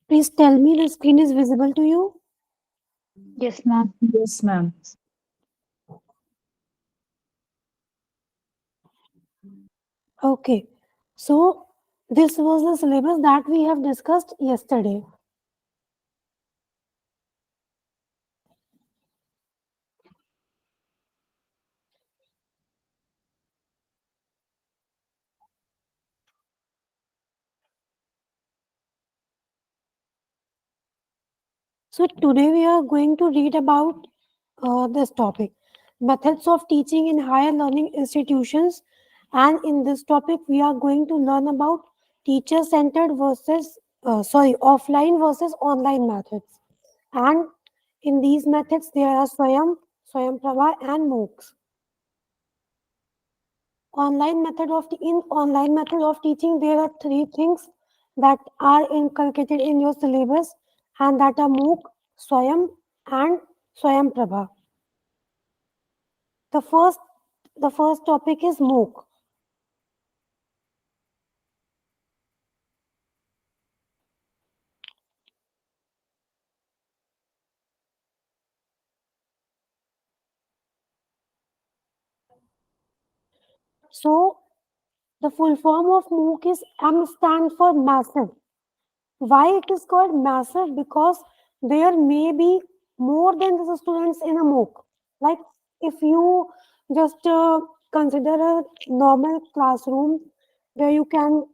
Please tell me the screen is visible to you. Yes, ma'am. Yes, ma'am. Okay. So this was the syllabus that we have discussed yesterday. So today we are going to read about this topic, methods of teaching in higher learning institutions. And in this topic, we are going to learn about teacher-centered versus, offline versus online methods. And in these methods, there are Swayamprabha, and MOOCs. In online method of teaching, there are three things that are inculcated in your syllabus, and that are MOOC, Swayam, and Swayamprabha. The first the first topic is MOOC. So the full form of MOOC is M stand for massive. Why it is called massive? Because there may be more than the students in a MOOC. Like if you just consider a normal classroom where you can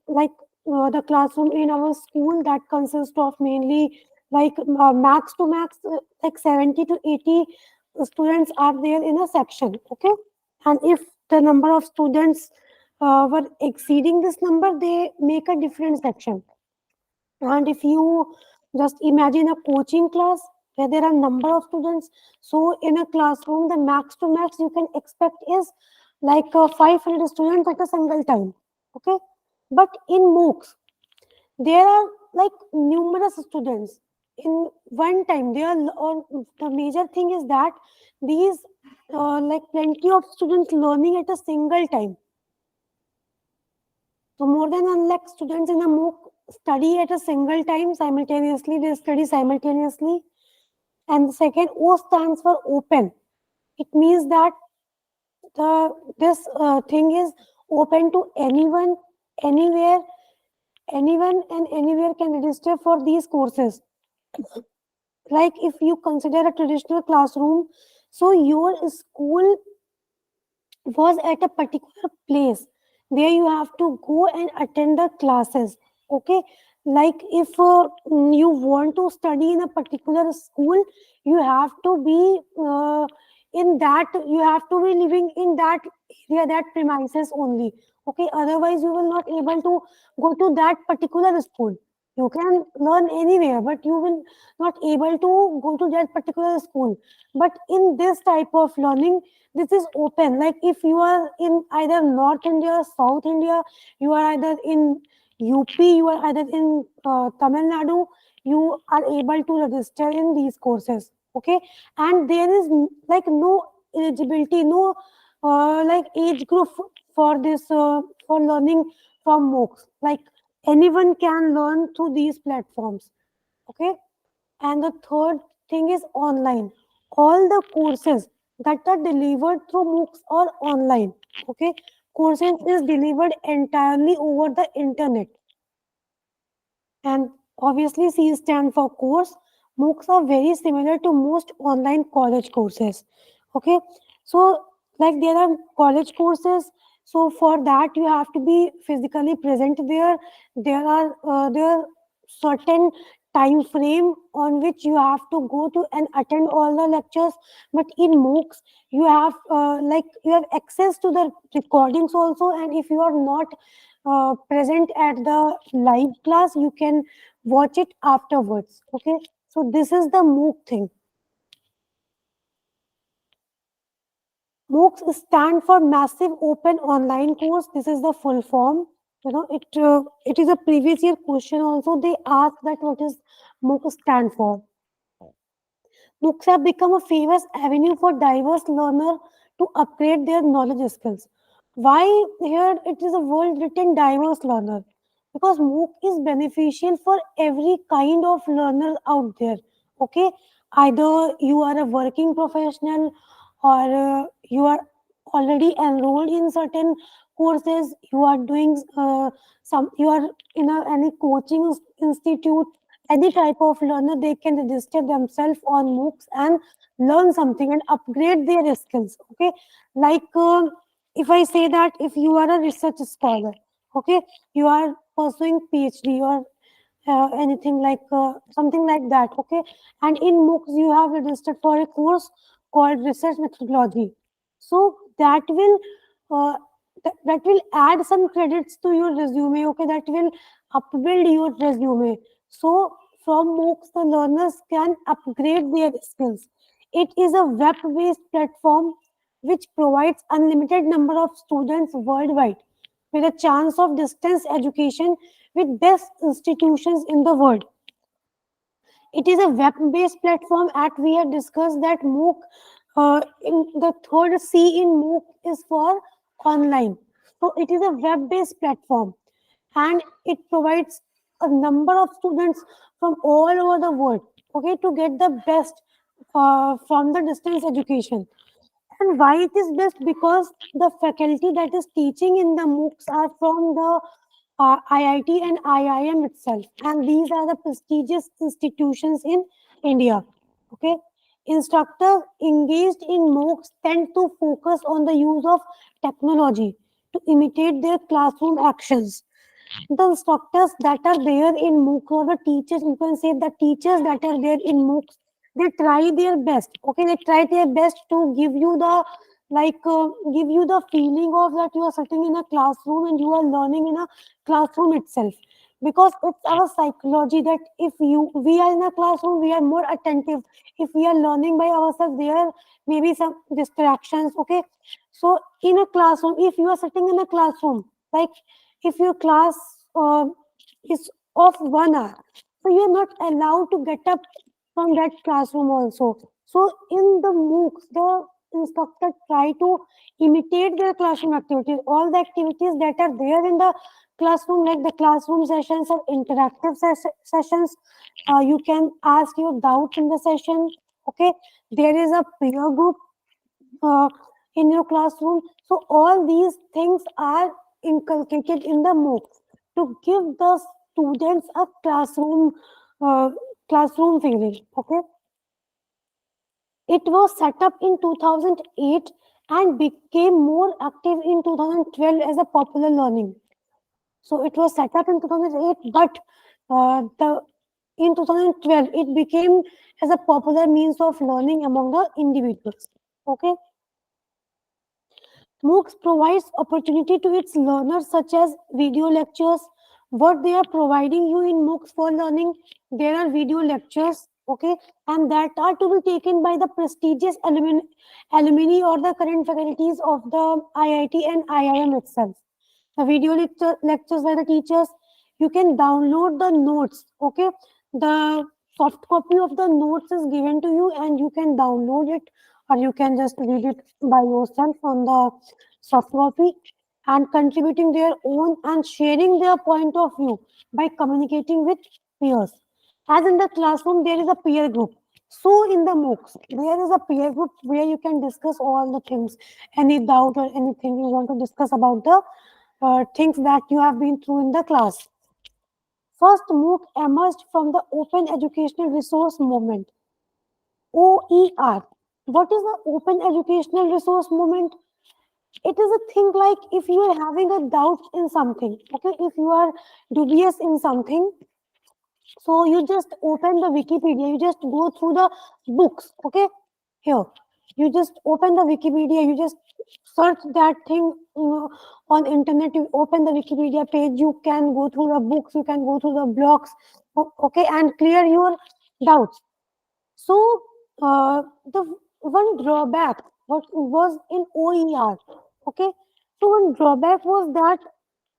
the classroom in our school that consists of mainly max to max like 70 to 80 students are there in a section. Okay, and if the number of students were exceeding this number, they make a different section. And if you just imagine a coaching class where there are number of students, so in a classroom, the max to max you can expect is 500 students at a single time. Okay, but in MOOCs, there are like numerous students in one time. Or the major thing is that these plenty of students learning at a single time. So more than 1 lakh students in a MOOC study at a single time simultaneously. They study simultaneously. And the second, O stands for open. It means that this thing is open to anyone, anywhere, anyone and anywhere can register for these courses. Like if you consider a traditional classroom, so your school was at a particular place where you have to go and attend the classes. Okay, like if you want to study in a particular school, you have to be you have to be living in that area, that premises only. Okay, otherwise you will not able to go to that particular school. You can learn anywhere, but you will not able to go to that particular school. But in this type of learning, this is open. Like if you are in either North India, South India, you are either in UP, you are either in Tamil Nadu, you are able to register in these courses. Okay, and there is no eligibility, no age group for this for learning from MOOCs. Like anyone can learn through these platforms. Okay, and the third thing is online. All the courses that are delivered through MOOCs or online. Okay, courses is delivered entirely over the internet. And obviously, C stand for course. MOOCs are very similar to most online college courses. Okay, so like there are college courses. So for that, you have to be physically present there. There are certain time frame on which you have to go to and attend all the lectures. But in MOOCs, you have access to the recordings also. And if you are not present at the live class, you can watch it afterwards. Okay, so this is the MOOC thing. MOOCs stand for massive open online course. This is the full form. It is a previous year question also. They ask that what is MOOC stand for. MOOCs have become a famous avenue for diverse learner to upgrade their knowledge skills. Why here it is a word written diverse learner? because MOOC is beneficial for every kind of learner out there. Okay, either you are a working professional or you are already enrolled in certain courses, you are doing you are in any coaching institute, any type of learner, they can register themselves on MOOCs and learn something and upgrade their skills. Okay, like if I say that if you are a research scholar, okay, you are pursuing PhD or anything like something like that, okay, and in MOOCs you have registered for a course called research methodology, so that will uh, that will add some credits to your resume, okay, that will upbuild your resume. So from MOOCs the learners can upgrade their skills. It is a web-based platform which provides unlimited number of students worldwide with a chance of distance education with best institutions in the world. It is a web-based platform. At we have discussed that MOOC, in the third C in MOOC is for online. So it is a web-based platform, and it provides a number of students from all over the world, okay, to get the best from the distance education. And why it is best? Because the faculty that is teaching in the MOOCs are from the IIT and IIM itself, and these are the prestigious institutions in India. Okay, instructors engaged in MOOCs tend to focus on the use of technology to imitate their classroom actions. The instructors that are there in MOOCs, or the teachers, you can say the teachers that are there in MOOCs, they try their best. Okay, they try their best to give you the give you the feeling of that you are sitting in a classroom and you are learning in a classroom itself, because it's our psychology that if you we are in a classroom we are more attentive. If we are learning by ourselves, there may be some distractions. Okay, so in a classroom, if you are sitting in a classroom, like if your class is of 1 hour, so you're not allowed to get up from that classroom also. So in the MOOCs, the instructor try to imitate their classroom activities. All the activities that are there in the classroom, like the classroom sessions or interactive sessions, you can ask your doubts in the session. Okay, there is a peer group uh, in your classroom. So all these things are inculcated in the MOOCs to give the students a uh, classroom feeling. Okay, it was set up in 2008 and became more active in 2012 as a popular learning. So it was set up in 2008, but the in 2012 it became as a popular means of learning among the individuals. Okay. MOOCs provides opportunity to its learners such as video lectures. What they are providing you in MOOCs for learning, there are video lectures, okay, and that are to be taken by the prestigious alumni or the current faculties of the IIT and IIM itself. The video lectures by the teachers, you can download the notes, okay. The soft copy of the notes is given to you and you can download it, or you can just read it by yourself on the soft copy, and contributing their own and sharing their point of view by communicating with peers. As in the classroom, there is a peer group. So in the MOOCs, there is a peer group where you can discuss all the things, any doubt or anything you want to discuss about the things that you have been through in the class. First, MOOC emerged from the Open Educational Resource Movement, OER. What is the Open Educational Resource Movement? It is a thing like if you are having a doubt in something, okay, if you are dubious in something, so you just open the Wikipedia, you just go through the books, okay, here. You just open the Wikipedia, you just search that thing on internet, you open the Wikipedia page, you can go through the books, you can go through the blogs, okay, and clear your doubts. So the one drawback what was in OER, okay. So one drawback was that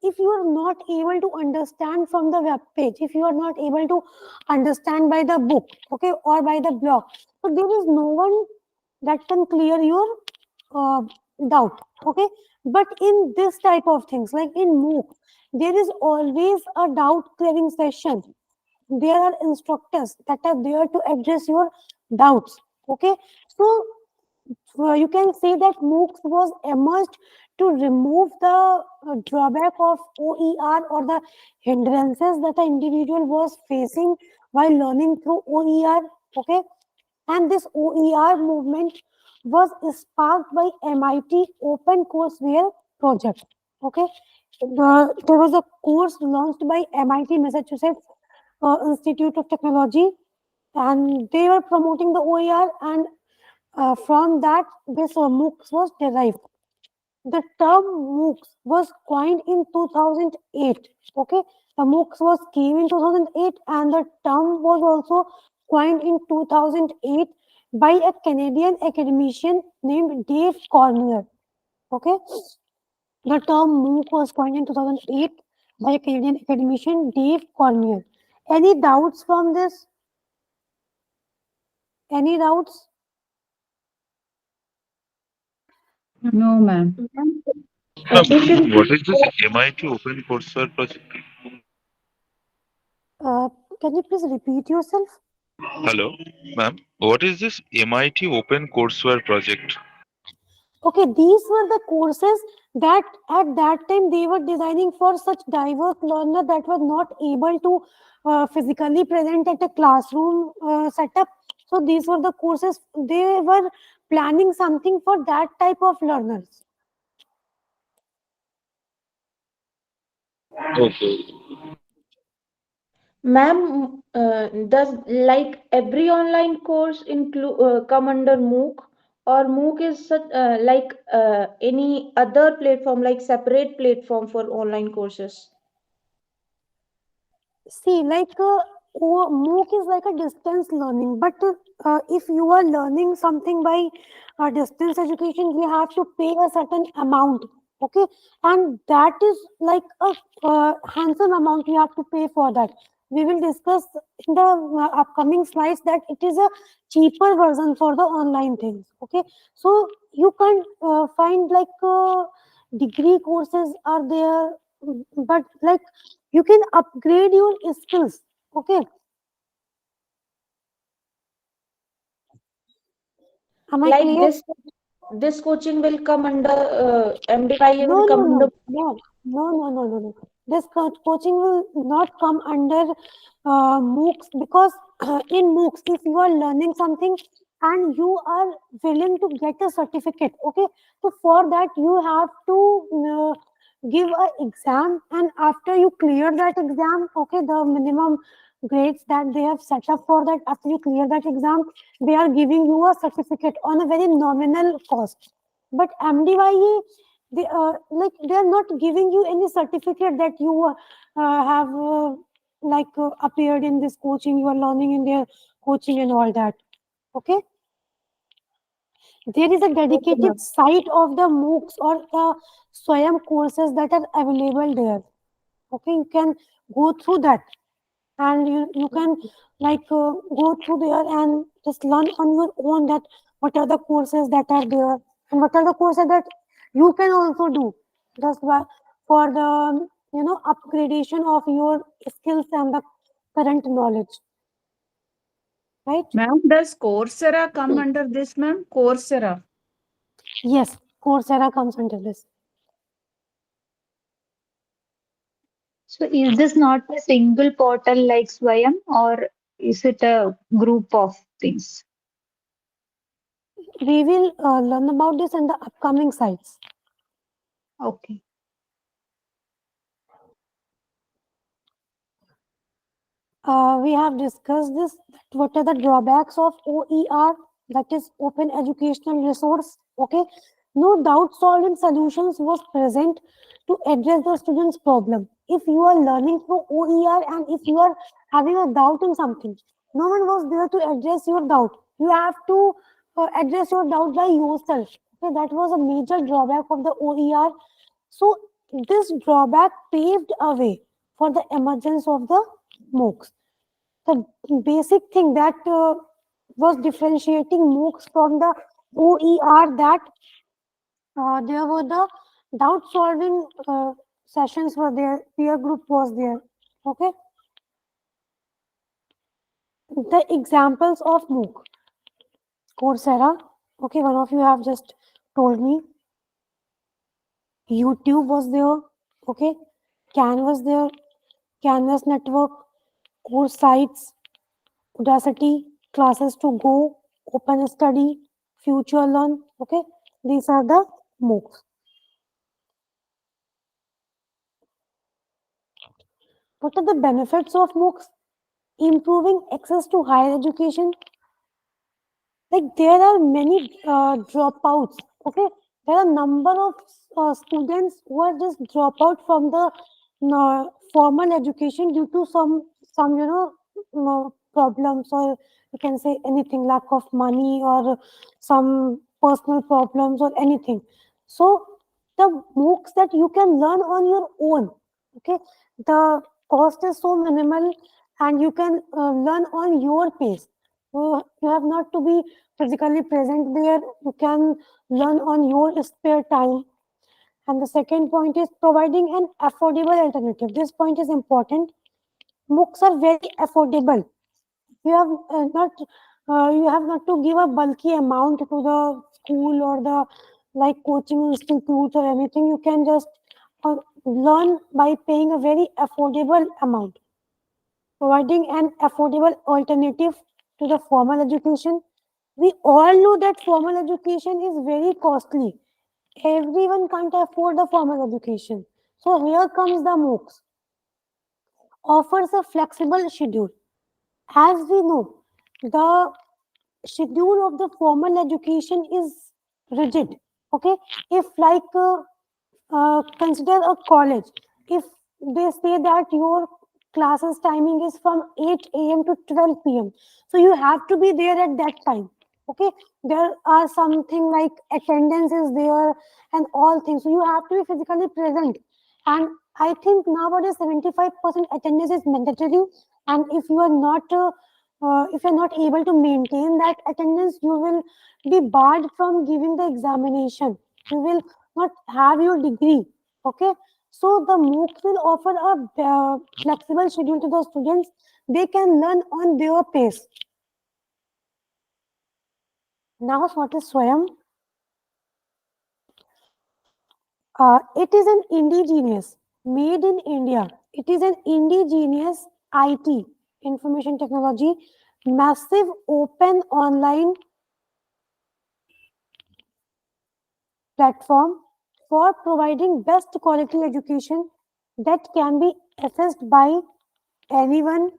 if you are not able to understand from the web page, if you are not able to understand by the book, okay, or by the blog, so there is no one that can clear your doubt. Okay, but in this type of things, like in MOOC, there is always a doubt clearing session. There are instructors that are there to address your doubts. Okay, so you can say that MOOCs was emerged to remove the drawback of OER or the hindrances that the individual was facing while learning through OER. Okay, and this OER movement was sparked by MIT Open Courseware project. Okay, there was a course launched by MIT Massachusetts Institute of Technology, and they were promoting the OER, and from that this MOOCs was derived. The term MOOCs was coined in 2008. Okay, the MOOCs was came in 2008, and the term was also coined in 2008 by a Canadian academician named Dave Cormier. Okay, the term MOOC was coined in 2008 by a Canadian academician Dave Cormier. Any doubts from this? Any doubts? No, ma'am. Ma'am, I think in what is this MIT Open Courseware project? Uh, can you please repeat yourself? Hello, ma'am. What is this MIT Open Courseware project? Okay, these were the courses that at that time they were designing for such diverse learner that were not able to physically present at a classroom setup. So these were the courses they were planning something for that type of learners. Okay. Ma'am, does like every online course include come under MOOC, or MOOC is such, any other platform, like separate platform for online courses? See, like MOOC is like a distance learning, but if you are learning something by distance education, you have to pay a certain amount. Okay, and that is like a handsome amount you have to pay for that. We will discuss in the upcoming slides that it is a cheaper version for the online things. Okay, so you can find like degree courses are there, but like you can upgrade your skills. Okay, am I Like clear? this coaching will come under MDYA No, will no, come no, under. no, no, no, no, no, no. This coaching will not come under MOOCs, because in MOOCs, if you are learning something and you are willing to get a certificate, okay, so for that you have to give a exam, and after you clear that exam, okay, the minimum grades that they have set up for that, after you clear that exam, they are giving you a certificate on a very nominal cost. But MDYA, they are not giving you any certificate that you have appeared in this coaching, you are learning in their coaching and all that. Okay, there is a Okay, dedicated ma'am. site of the MOOCs or the Swayam courses that are available there. Okay, you can go through that, and you can go through there and just learn on your own that what are the courses that are there, and what are the courses that you can also do just for the upgradation of your skills and the current knowledge, right? Ma'am, does Coursera come under this, ma'am? Coursera. Yes, Coursera comes under this. So is this not a single portal like Swayam, or is it a group of things? We will learn about this in the upcoming sites. Okay. We have discussed this. What are the drawbacks of OER, that is Open Educational Resource? Okay, no doubt solving solutions was present to address the student's problem. If you are learning through OER and if you are having a doubt in something, no one was there to address your doubt. You have to address your doubt by yourself. Okay, that was a major drawback of the OER. So this drawback paved a way for the emergence of the MOOCs. The basic thing that was differentiating MOOCs from the OER, that There were the doubt solving sessions were there, peer group was there. Okay. The examples of MOOC. Coursera. Okay, one of you have just told me. YouTube was there. Okay. Canvas there. Canvas network. Course sites. Udacity. Classes to go. Open study. Future learn. Okay. These are the MOOCs. What are the benefits of MOOCs? Improving access to higher education. Like there are many dropouts. Okay, there are a number of students who are just drop out from the formal education due to some problems, or you can say anything, lack of money or some personal problems or anything. So the MOOCs that you can learn on your own. Okay, the cost is so minimal and you can learn on your pace. You have not to be physically present there. You can learn on your spare time. And the second point is providing an affordable alternative. This point is important. MOOCs are very affordable. You have you have not to give a bulky amount to the school or the like coaching institutes or anything. You can just learn by paying a very affordable amount. Providing an affordable alternative to the formal education. We all know that formal education is very costly. Everyone can't afford the formal education. So here comes the MOOCs. Offers a flexible schedule. As we know, the schedule of the formal education is rigid. Okay, if like consider a college. If they say that your classes timing is from 8 a.m. to 12 p.m. So you have to be there at that time. Okay, there are something like attendance is there and all things. So you have to be physically present. And I think nowadays 75% attendance is mandatory. And if you're not able to maintain that attendance, you will be barred from giving the examination. You will not have your degree. Okay, so the MOOCs will offer a flexible schedule to the students. They can learn on their pace. Now, what is Swayam? It is an indigenous, made in India. It is an indigenous IT, information technology, massive open online platform for providing best quality education that can be accessed by anyone,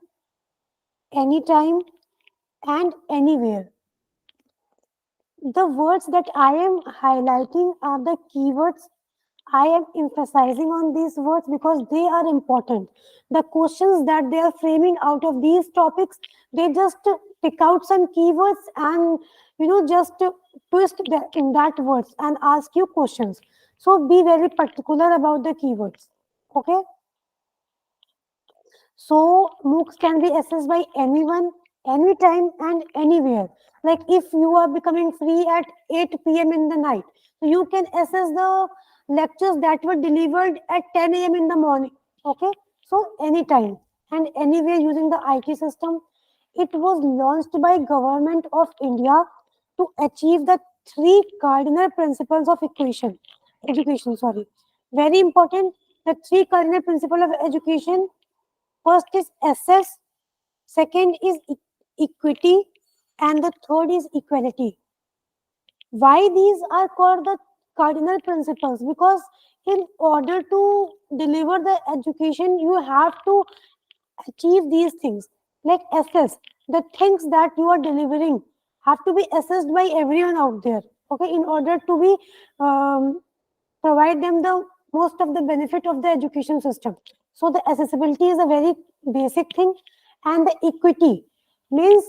anytime, and anywhere. The words that I am highlighting are the keywords. I am emphasizing on these words because they are important. The questions that they are framing out of these topics, they just pick out some keywords and just twist in that words and ask you questions. So be very particular about the keywords. Okay. So MOOCs can be accessed by anyone, anytime, and anywhere. Like if you are becoming free at 8 p.m. in the night, so you can access the lectures that were delivered at 10 a.m. in the morning. Okay, so anytime and anywhere using the IT system. It was launched by Government of India to achieve the three cardinal principles of education. Sorry, very important. The three cardinal principles of education. First is access, second is equity, and the third is equality. Why these are called the cardinal principles? Because in order to deliver the education, you have to achieve these things. Like access, the things that you are delivering have to be assessed by everyone out there. Okay, in order to be provide them the most of the benefit of the education system. So the accessibility is a very basic thing, and the equity means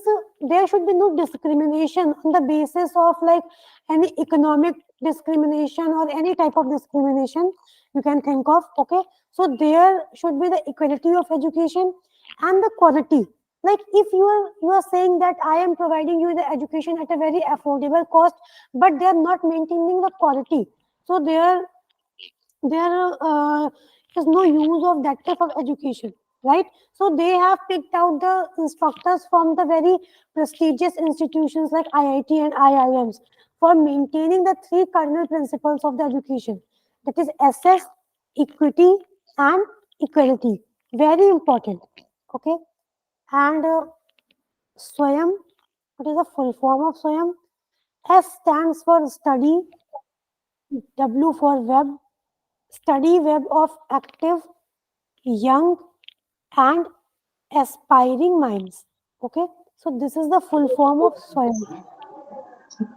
there should be no discrimination on the basis of like any economic discrimination or any type of discrimination you can think of. Okay, so there should be the equality of education and the quality. Like if you are saying that I am providing you the education at a very affordable cost, but they are not maintaining the quality. So there is no use of that type of education, right? So they have picked out the instructors from the very prestigious institutions like IIT and IIMs for maintaining the three cardinal principles of the education, that is assess, equity and equality. Very important. Okay. And Swayam, what is the full form of Swayam? S stands for study, W for web, study web of active, young and aspiring minds. Okay, so this is the full form of Swayam.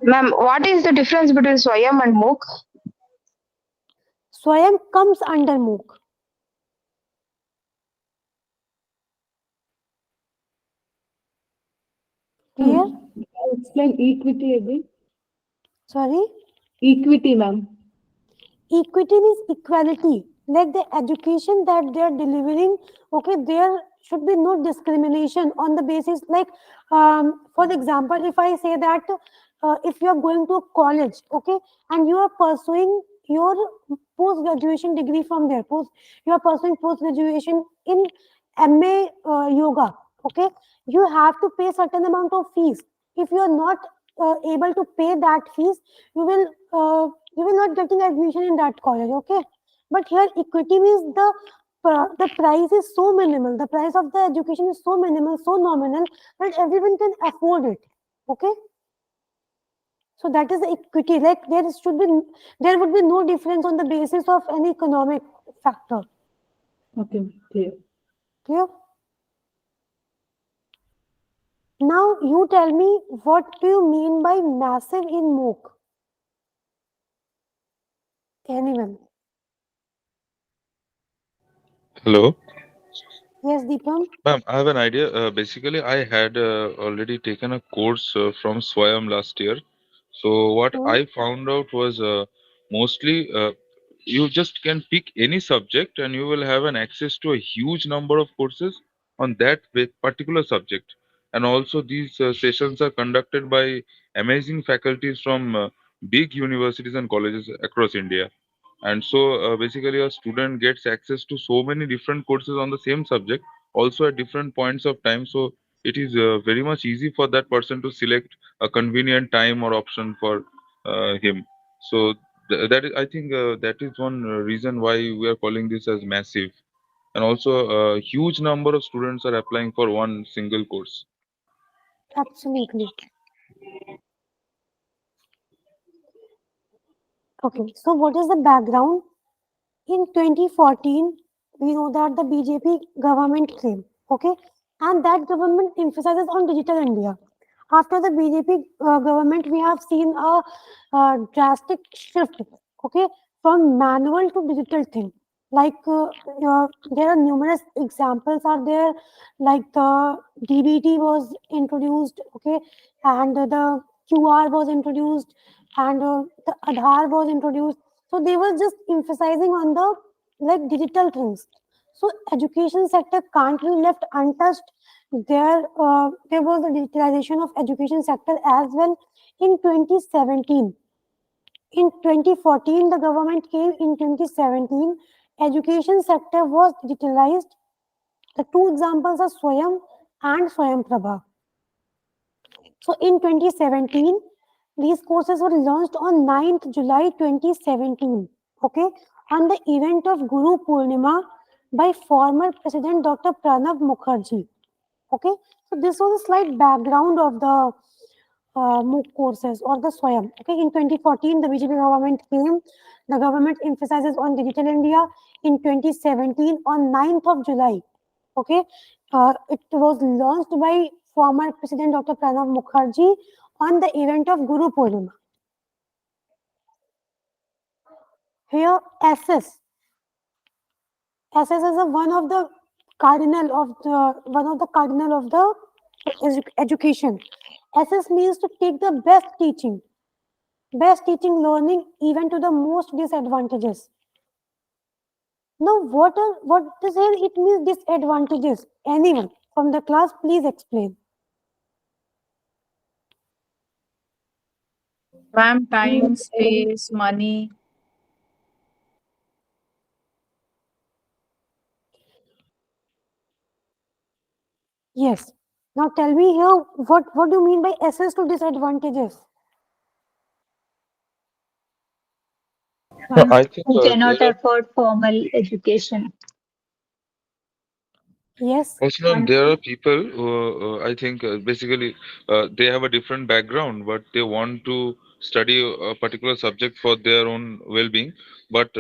Ma'am, what is the difference between Swayam and MOOC? Swayam comes under MOOC. Clear? Explain equity again. Sorry? Equity, ma'am. Equity means equality. Like the education that they are delivering, okay, there should be no discrimination on the basis, like, for example, if I say that if you are going to college, okay, and you are pursuing your post-graduation degree from there, you are pursuing post-graduation in MA yoga, okay, you have to pay certain amount of fees. If you are not able to pay that fees, you will not getting admission in that college, okay. But here equity means the price is so minimal, the price of the education is so minimal, so nominal, that everyone can afford it, okay. So that is the equity. Like there would be no difference on the basis of any economic factor. Okay, clear. Clear? Now you tell me, what do you mean by massive in MOOC? Anyone? Hello. Yes, Deepam? Ma'am, I have an idea. Basically, I had already taken a course from Swayam last year. So what Hmm. I found out was mostly you just can pick any subject and you will have an access to a huge number of courses on that particular subject. And also these sessions are conducted by amazing faculties from big universities and colleges across India. And so basically a student gets access to so many different courses on the same subject, also at different points of time. So it is very much easy for that person to select a convenient time or option for him. So that is, I think that is one reason why we are calling this as massive. And also a huge number of students are applying for one single course. Absolutely. Okay, so what is the background? In 2014, we know that the BJP government came, okay, and that government emphasizes on digital India. After the BJP government, we have seen a drastic shift, okay, from manual to digital thing. Like there are numerous examples are there, like the DBT was introduced, okay, and the QR was introduced, and the Aadhaar was introduced. So they were just emphasizing on the like digital things. So education sector can't be left untouched. There was the digitalization of education sector as well in 2017. In 2014, the government came. In 2017, education sector was digitalized. The two examples are Swayam and Swayam Prabha. So in 2017, these courses were launched on 9th July 2017, okay, on the event of Guru Purnima by former President Dr. Pranav Mukherjee. Okay, so this was a slight background of the MOOC courses or the Swayam. Okay, in 2014, the BJP government came. The government emphasizes on digital India. In 2017, on 9th of July, okay, it was launched by former President Dr. Pranav Mukherjee on the event of Guru Purnima. Here, SS is one of the cardinal of the education. SS means to take the best teaching learning even to the most disadvantages. Now, what does it means disadvantages? Anyone from the class, please explain. Ma'am, time, space, money. Yes. Now tell me here, what do you mean by access to disadvantages? No, I think Who cannot there are afford formal education. Yes. also there are people who I think basically they have a different background, but they want to study a particular subject for their own well-being. But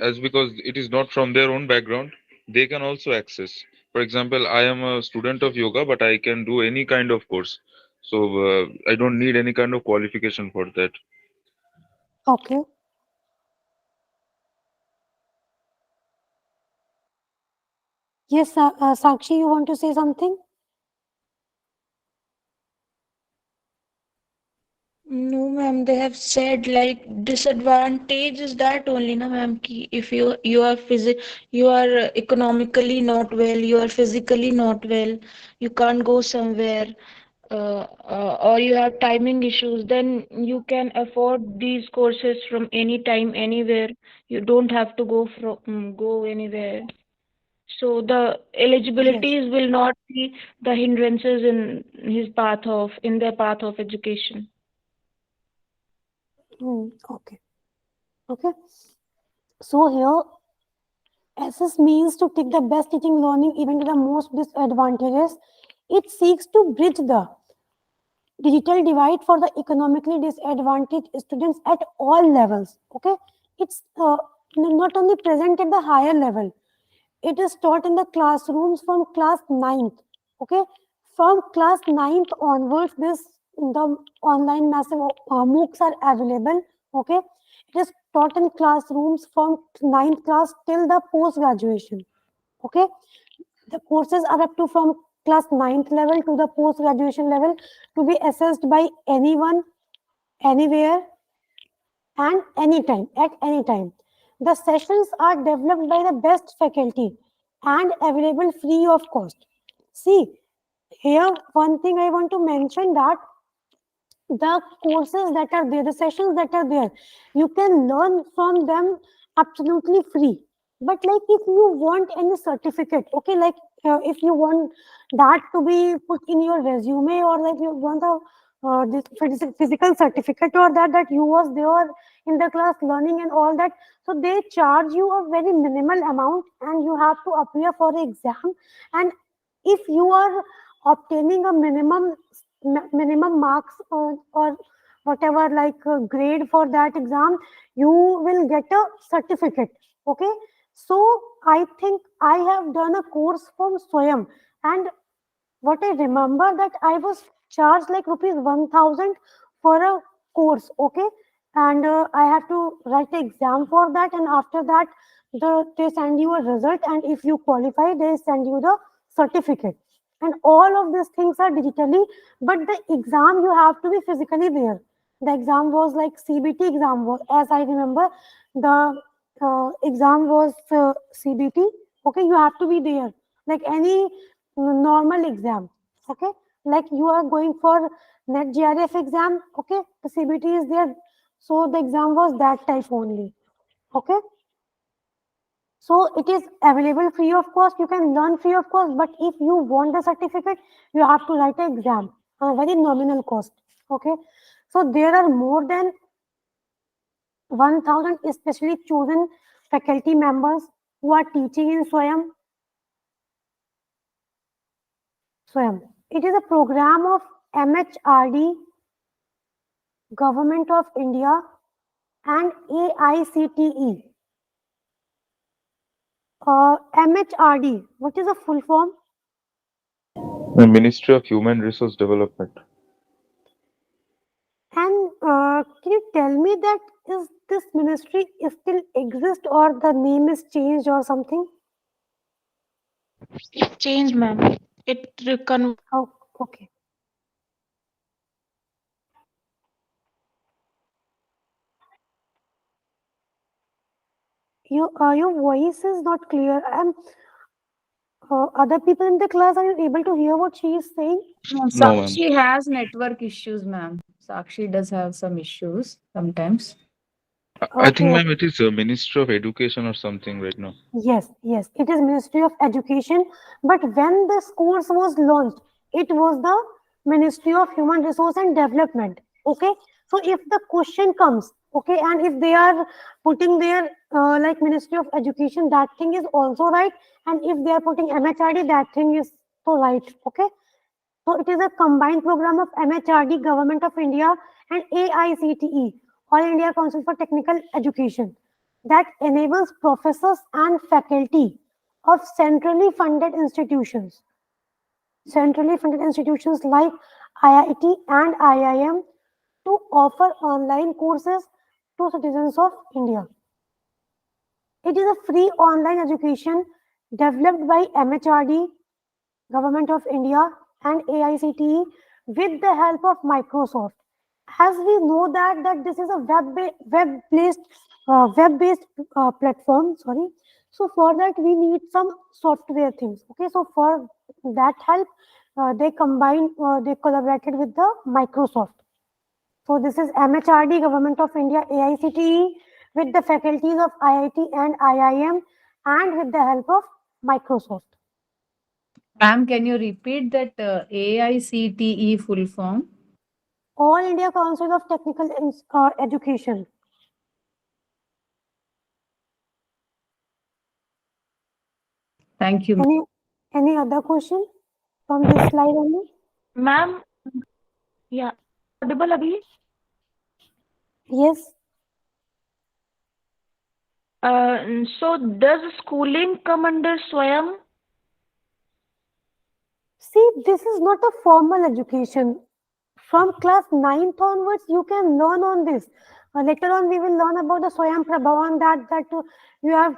as because it is not from their own background, they can also access. For example, I am a student of yoga, but I can do any kind of course. So I don't need any kind of qualification for that. Okay. Yes, Sakshi, you want to say something? No, ma'am, they have said like disadvantage is that only, na ma'am, ki if you are economically not well, you are physically not well, you can't go somewhere, or you have timing issues, then you can afford these courses from any time, anywhere. You don't have to go anywhere. So the eligibilities will not be the hindrances in their path of education. Okay. Okay. So here, SS means to take the best teaching learning even to the most disadvantages. It seeks to bridge the digital divide for the economically disadvantaged students at all levels. Okay. It's not only present at the higher level, it is taught in the classrooms from class 9th. Okay. From class 9th onwards, the online massive MOOCs are available. Okay. It is taught in classrooms from 9th class till the post graduation. Okay. The courses are up to from class 9th level to the post graduation level to be assessed by anyone, anywhere, and anytime, at any time. The sessions are developed by the best faculty and available free of cost. See, here one thing I want to mention that the courses that are there, the sessions that are there, you can learn from them absolutely free. But like if you want any certificate, okay, like if you want that to be put in your resume, or like you want a this physical certificate, or that you was there in the class learning and all that, so they charge you a very minimal amount and you have to appear for the exam. And if you are obtaining a minimum marks, or whatever, like grade for that exam, you will get a certificate. Okay. So I think I have done a course from Swayam, and what I remember that I was charged like rupees 1000 for a course. Okay. And I have to write the exam for that, and after that they send you a result, and if you qualify they send you the certificate. And all of these things are digitally, but the exam you have to be physically there. The exam was like CBT exam was, as I remember, the exam was CBT. Okay, you have to be there like any normal exam. Okay, like you are going for net GRF exam. Okay, the CBT is there, so the exam was that type only. Okay. So it is available free of cost. You can learn free of cost, but if you want the certificate, you have to write an exam on a very nominal cost. Okay. So there are more than 1000 especially chosen faculty members who are teaching in Swayam. Swayam. It is a program of MHRD, Government of India, and AICTE. MHRD, what is the full form? The Ministry of Human Resource Development. And can you tell me that is this ministry still exist, or the name is changed or something? It changed, ma'am. It Oh, okay. Your voice is not clear. And other people in the class, are you able to hear what she is saying? No, ma'am. Sakshi has network issues, ma'am. Sakshi does have some issues sometimes. I think, Okay, ma'am, it is Ministry of Education or something right now. yes, yes, it is Ministry of Education. But when this course was launched, it was the Ministry of Human Resource and Development. Okay, so if the question comes, okay, and if they are putting their like Ministry of Education, that thing is also right. And if they are putting MHRD, that thing is so right. Okay, so it is a combined program of MHRD, Government of India, and AICTE, All India Council for Technical Education, that enables professors and faculty of centrally funded institutions like IIT and IIM to offer online courses to citizens of India. It is a free online education developed by MHRD, Government of India, and AICTE with the help of Microsoft. As we know that this is a web-based platform. Sorry. So for that we need some software things. Okay. So for that help, they collaborated with the Microsoft. So this is MHRD, Government of India, AICTE with the faculties of IIT and IIM and with the help of Microsoft. Ma'am, can you repeat that AICTE full form? All India Council of Technical Education. Thank you. Any other question from this slide only? Ma'am, yeah, audible abhi? Yes. So does schooling come under Swayam? See, this is not a formal education. From class 9th onwards, you can learn on this. Later on, we will learn about the Swayam Prabhavan, that you have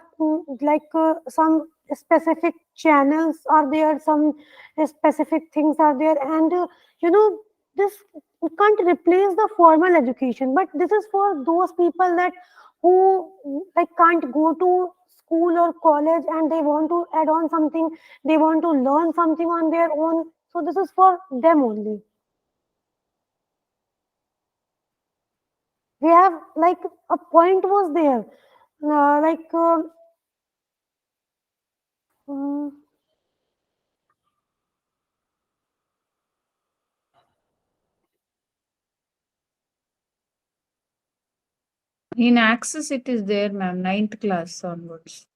some specific channels are there, some specific things are there, and this can't replace the formal education. But this is for those people that who like can't go to school or college and they want to add on something, they want to learn something on their own. So this is for them only. We have like a point was there, um, In Access, it is there, ma'am, 9th class onwards.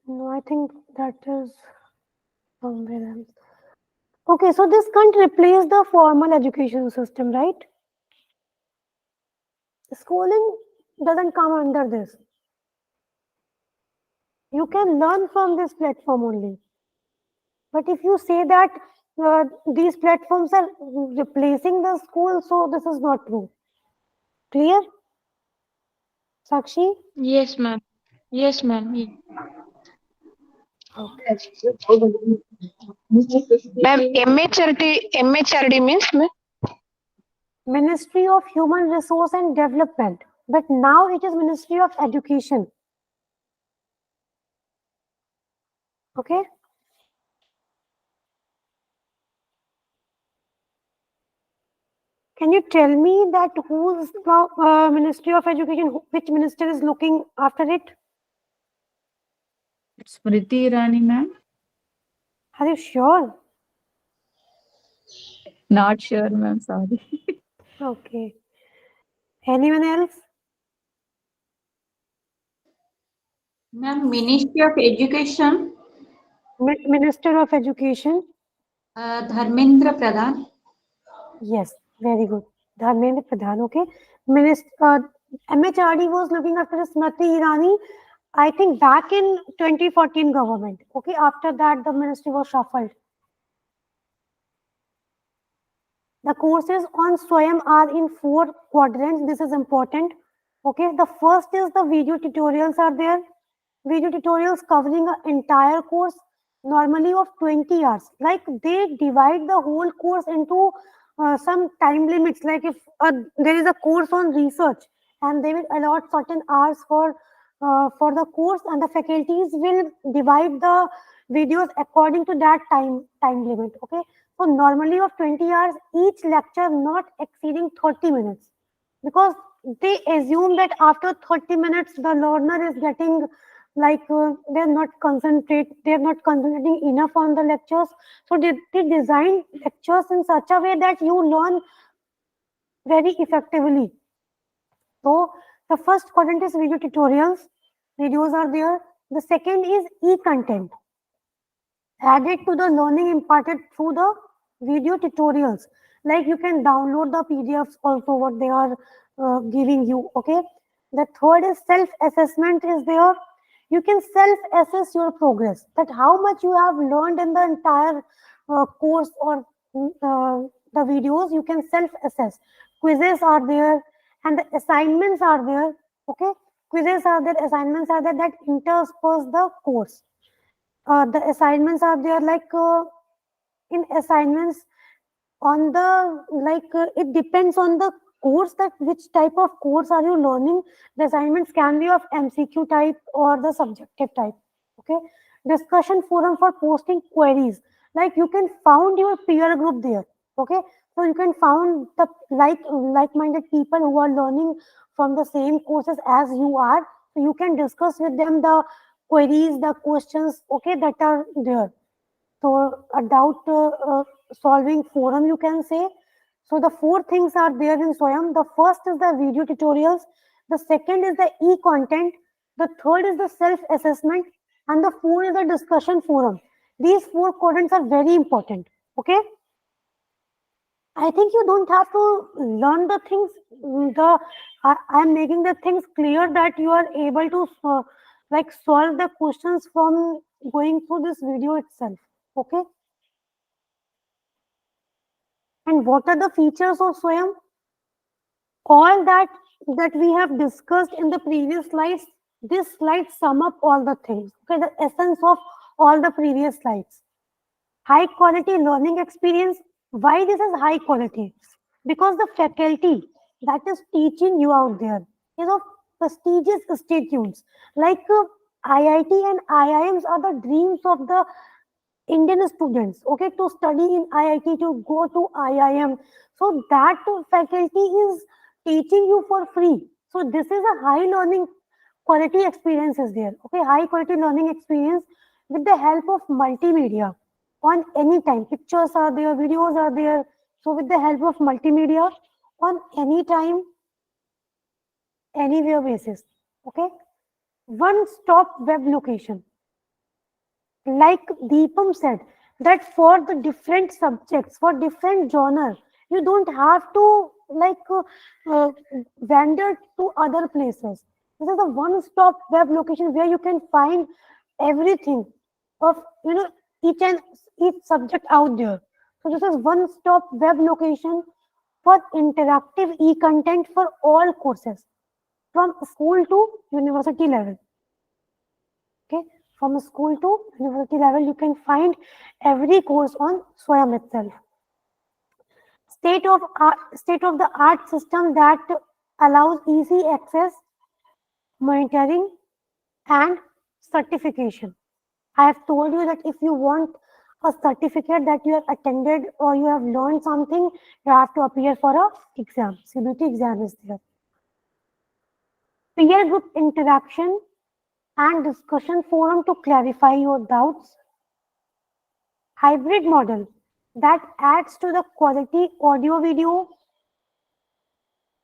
no, I think that is somewhere else. Okay, so this can't replace the formal education system, right? Schooling doesn't come under this. You can learn from this platform only. But if you say that these platforms are replacing the school, so this is not true. Clear? Sakshi? Yes, ma'am. Yes, ma'am. Ma'am, MHRD means, ma'am? Ministry of Human Resource and Development. But now it is Ministry of Education. Okay? Can you tell me that who's the Ministry of Education, which minister is looking after it? Smriti Irani, ma'am? Are you sure? Not sure, ma'am. Sorry. Okay. Anyone else? Ma'am, Ministry of Education, Minister of Education. Dharmendra Pradhan. Yes, very good. Dharmendra Pradhan, okay. MHRD was looking after Smriti Irani, I think back in 2014 government. Okay, after that the ministry was shuffled. The courses on Swayam are in 4 quadrants. This is important. Okay, the first is the video tutorials are there. Video tutorials covering an entire course, normally of 20 hours. Like they divide the whole course into some time limits. Like if there is a course on research and they will allot certain hours for the course, and the faculties will divide the videos according to that time limit. Okay, so normally of 20 hours, each lecture not exceeding 30 minutes. because they assume that after 30 minutes the learner is getting like they're not concentrating enough on the lectures. So they design lectures in such a way that you learn very effectively. So the first quadrant is video tutorials. Videos are there. The second is e-content added to the learning imparted through the video tutorials. Like you can download the PDFs also what they are giving you. Okay. The third is self-assessment is there. You can self-assess your progress, that how much you have learned in the entire course or the videos. You can self-assess. Quizzes are there and the assignments are there. Okay. Quizzes are there, assignments are there that intersperse the course. The assignments are there like in assignments on the it depends on the course, that which type of course are you learning. The assignments can be of MCQ type or the subjective type. Okay. Discussion forum for posting queries, like you can found your peer group there. Okay. So you can found the like-minded people who are learning from the same courses as you are, so you can discuss with them the queries, the questions, okay, that are there. So a doubt solving forum, you can say. So the four things are there in Swayam. The first is the video tutorials. The second is the e-content. The third is the self-assessment. And the fourth is the discussion forum. These four quadrants are very important. Okay. I think you don't have to learn the things. I am making the things clear that you are able to solve the questions from going through this video itself. Okay. And what are the features of Swayam? All that we have discussed in the previous slides, this slide sum up all the things. Okay, the essence of all the previous slides. High quality learning experience. Why this is high quality? Because the faculty that is teaching you out there is of prestigious institutes. Like IIT and IIMs are the dreams of the Indian students, okay, to study in IIT, to go to IIM. So that faculty is teaching you for free. So this is a high learning quality experience is there. Okay, high quality learning experience with the help of multimedia on any time. Pictures are there, videos are there. So with the help of multimedia on any time, anywhere basis. Okay, one-stop web location. Like Deepam said, that for the different subjects, for different genre, you don't have to wander to other places. This is a one-stop web location where you can find everything of each subject out there. So this is one-stop web location for interactive e-content for all courses from school to university level. Okay, from school to university level, you can find every course on Swayam itself. State of the art system that allows easy access, monitoring, and certification. I have told you that if you want a certificate that you have attended or you have learned something, you have to appear for a exam. CBT exam is there. Peer group interaction and discussion forum to clarify your doubts. Hybrid model that adds to the quality audio video,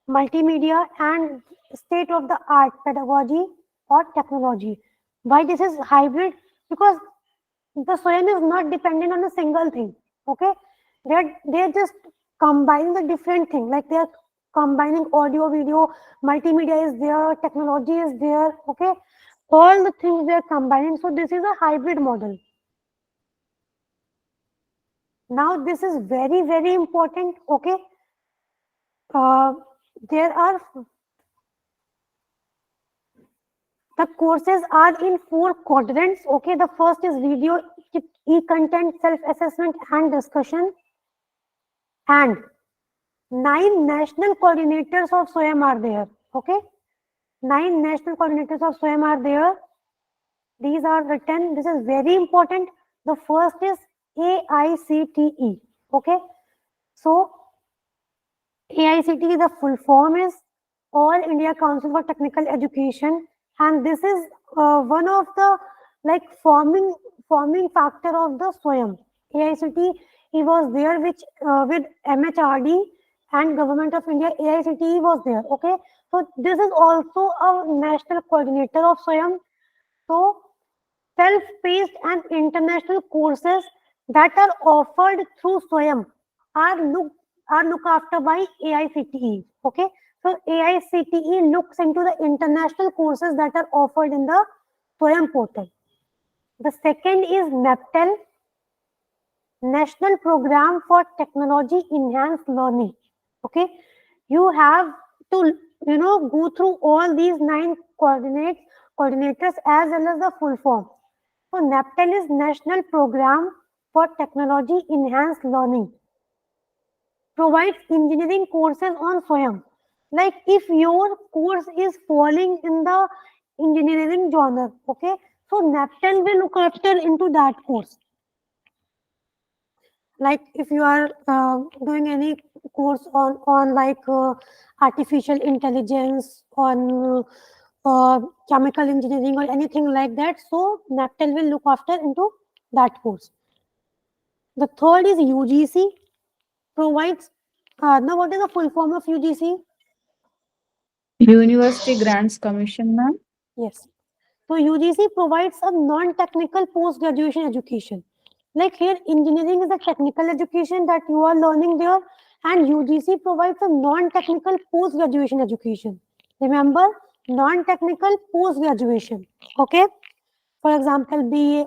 multimedia and state of the art pedagogy or technology. Why this is hybrid? Because the Swayam is not dependent on a single thing. Okay, they're just combining the different thing, like they're combining audio, video, multimedia is there, technology is there. Okay, all the things they're combining. So this is a hybrid model. Now this is very, very important. Okay, there are the courses are in 4 quadrants. Okay, the first is video, e-content, self-assessment and discussion, and 9 national coordinators of Swayam are there. Okay, 9 national coordinators of Swayam are there. These are written. This is very important. The first is AICTE. Okay, so AICTE, the full form is All India Council for Technical Education, and this is one of the like forming factor of the SWAYAM. AICTE was there, which with MHRD and Government of India, AICTE was there. Okay, so this is also a national coordinator of SWAYAM. So self-paced and international courses that are offered through SWAYAM are looked after by AICTE. Okay, so AICTE looks into the international courses that are offered in the SWAYAM portal. The second is NAPTEL, National Program for Technology Enhanced Learning. Okay, you have to go through all these 9 coordinators as well as the full form. So NAPTEL is National Program for Technology Enhanced Learning. Provides engineering courses on SWAYAM. Like if your course is falling in the engineering genre, okay, so NAPTEL will look after into that course. Like if you are doing any course on like artificial intelligence, on chemical engineering or anything like that, so NAPTEL will look after into that course. The third is UGC, provides, now what is the full form of UGC? University Grants Commission, ma'am. Yes. So UGC provides a non-technical post-graduation education. Like here, engineering is a technical education that you are learning there, and UGC provides a non-technical post-graduation education. Remember, non-technical post-graduation. Okay. For example, BA,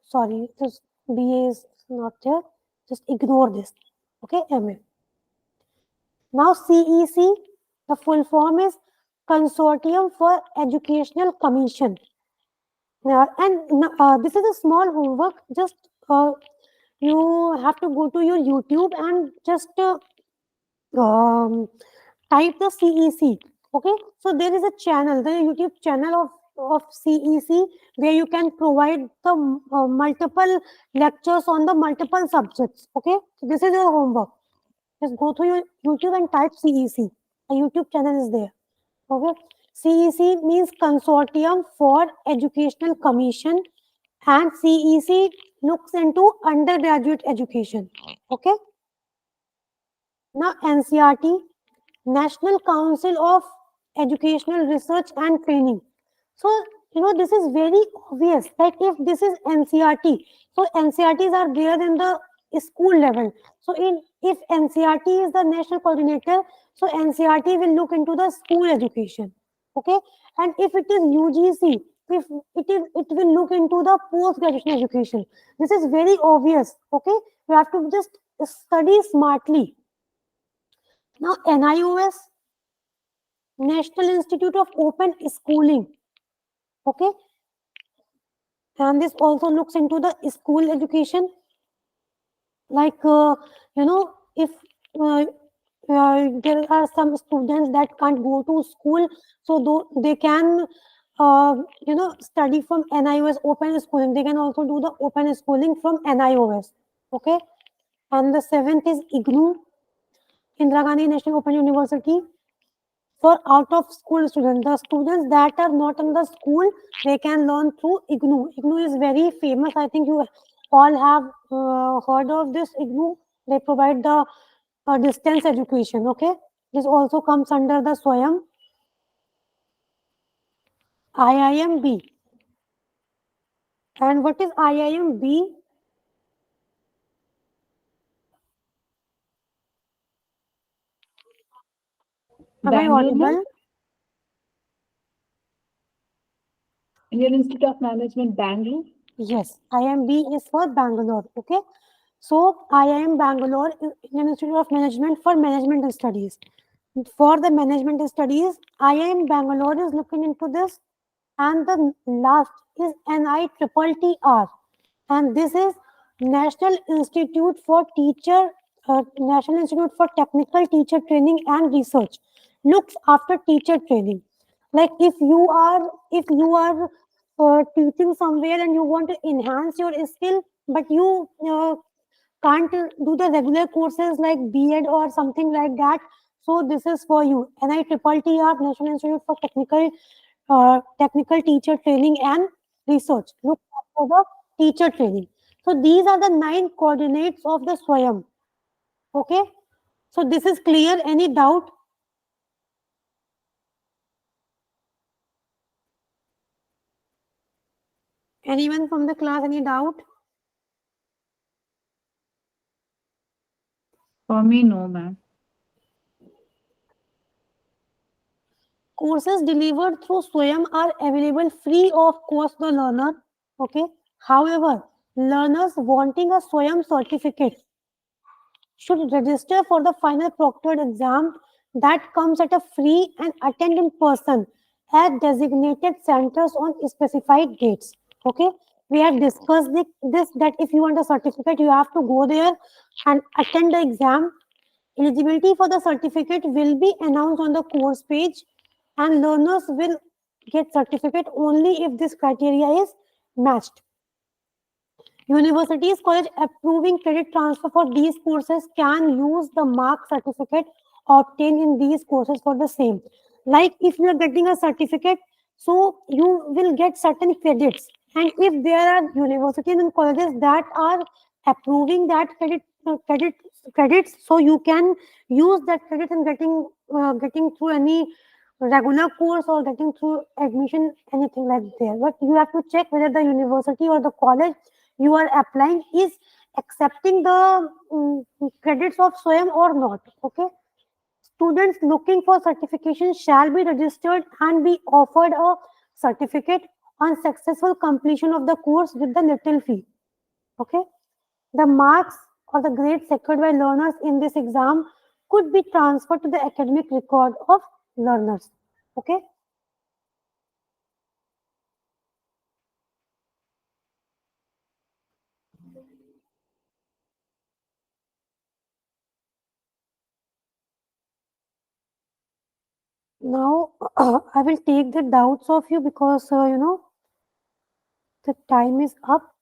sorry, just BA is not there. Just ignore this. Okay, MA. Now CEC, the full form is Consortium for Educational Commission. And this is a small homework. Just you have to go to your YouTube and just type the CEC. Okay, so there is a channel, the YouTube channel of CEC, where you can provide the multiple lectures on the multiple subjects. Okay, so this is your homework. Just go to your YouTube and type CEC. A YouTube channel is there. Okay, CEC means Consortium for Educational Commission, and CEC looks into undergraduate education. Okay. Now NCRT, National Council of Educational Research and Training. So this is very obvious. Like if this is NCRT, so NCRTs are there in the school level. So if NCRT is the national coordinator, so NCRT will look into the school education. Okay, and if it is UGC, if it will look into the post graduation education. This is very obvious. Okay, you have to just study smartly. Now NIOS, National Institute of Open Schooling. Okay, and this also looks into the school education. Like if there are some students that can't go to school, so they can study from NIOS open schooling. They can also do the open schooling from NIOS. Okay, and the 7th is IGNU, Indira Gandhi National Open University. For out of school students, the students that are not in the school, they can learn through IGNU. IGNU is very famous. I think you all have heard of this IGNU. They provide the distance education. Okay, this also comes under the SWAYAM. IIMB. And what is IIMB? Am I Bangalore, ma'am? audible? Indian Institute of Management, Bangalore. Yes, IIMB is for Bangalore. Okay, so IIM Bangalore is Indian Institute of Management for Management Studies. For the management studies, IIM Bangalore is looking into this, and the last is NITTR, and this is National Institute for National Institute for Technical Teacher Training and Research. Looks after teacher training. Like if you are teaching somewhere and you want to enhance your skill, but you can't do the regular courses like B.Ed or something like that. So this is for you. NITTR, National Institute for Technical Teacher Training and Research. Look out for the teacher training. So these are the 9 coordinates of the SWAYAM. Okay. So this is clear. Any doubt? Anyone from the class, any doubt? For me, no, ma'am. Courses delivered through SWAYAM are available free of cost to the learner. Okay. However, learners wanting a SWAYAM certificate should register for the final proctored exam that comes at a free and attend in person at designated centers on specified dates. Okay. We have discussed this that if you want a certificate, you have to go there and attend the exam. Eligibility for the certificate will be announced on the course page, and learners will get certificate only if this criteria is matched. Universities, college approving credit transfer for these courses can use the mark certificate obtained in these courses for the same. Like if you are getting a certificate, so you will get certain credits. And if there are universities and colleges that are approving that credits, so you can use that credit and getting through any regular course or getting through admission, anything like there. But you have to check whether the university or the college you are applying is accepting the credits of SWAYAM or not. Okay. Students looking for certification shall be registered and be offered a certificate on successful completion of the course with the little fee. Okay. The marks or the grades secured by learners in this exam could be transferred to the academic record of learners. Okay. Now, I will take the doubts of you because, the time is up.